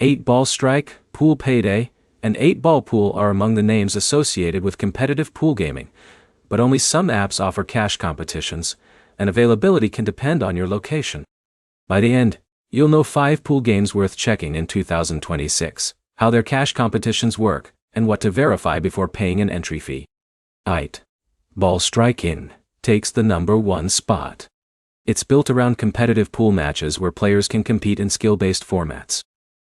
8-Ball Strike, Pool Payday, and 8-Ball Pool are among the names associated with competitive pool gaming, but only some apps offer cash competitions, and availability can depend on your location. By the end, you'll know 5 pool games worth checking in 2026, how their cash competitions work, and what to verify before paying an entry fee. 8-Ball Strike takes the number 1 spot. It's built around competitive pool matches where players can compete in skill-based formats.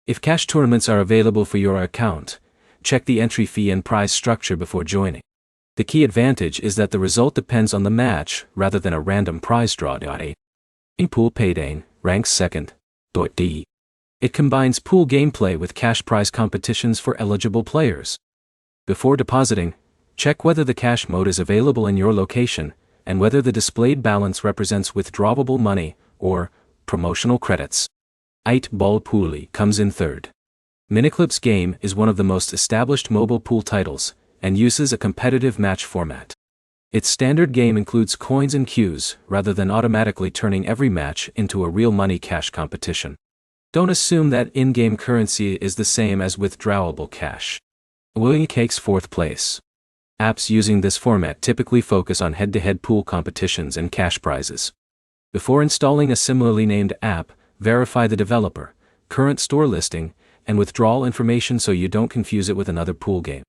If cash tournaments are available for your account, check the entry fee and prize structure before joining. The key advantage is that the result depends on the match rather than a random prize draw. 8-Pool Payday ranks second. It combines pool gameplay with cash prize competitions for eligible players. Before depositing, check whether the cash mode is available in your location and whether the displayed balance represents withdrawable money or promotional credits. 8-Ball Pool comes in third. Miniclip's game is one of the most established mobile pool titles and uses a competitive match format. Its standard game includes coins and cues rather than automatically turning every match into a real money cash competition. Don't assume that in-game currency is the same as withdrawable cash. William takes 4th place. Apps using this format typically focus on head-to-head pool competitions and cash prizes. Before installing a similarly named app, verify the developer, current store listing, and withdrawal information so you don't confuse it with another pool game.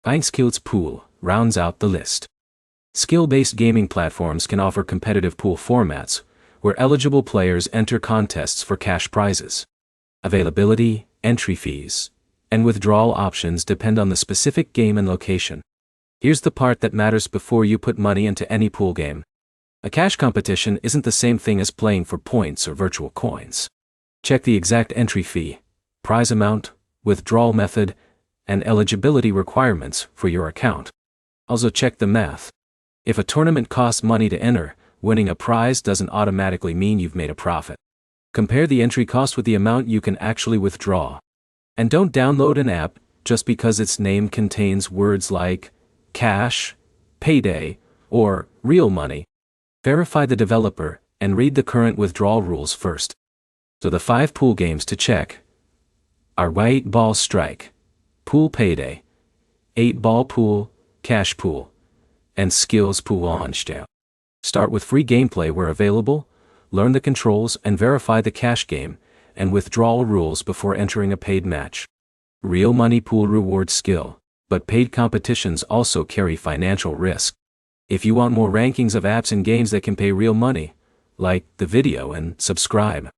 8-Skills Pool rounds out the list. Skill-based gaming platforms can offer competitive pool formats, where eligible players enter contests for cash prizes. Availability, entry fees, and withdrawal options depend on the specific game and location. Here's the part that matters before you put money into any pool game. A cash competition isn't the same thing as playing for points or virtual coins. Check the exact entry fee, prize amount, withdrawal method, and eligibility requirements for your account. Also check the math. If a tournament costs money to enter, winning a prize doesn't automatically mean you've made a profit. Compare the entry cost with the amount you can actually withdraw. And don't download an app just because its name contains words like cash, payday, or real money. Verify the developer and read the current withdrawal rules first. So the 5 pool games to check are 8-Ball Strike, Pool Payday, 8-Ball Pool, Cash Pool, and Skills Pool. Start with free gameplay where available, learn the controls and verify the cash game and withdrawal rules before entering a paid match. Real money pool rewards skill, but paid competitions also carry financial risk. If you want more rankings of apps and games that can pay real money, like the video and subscribe.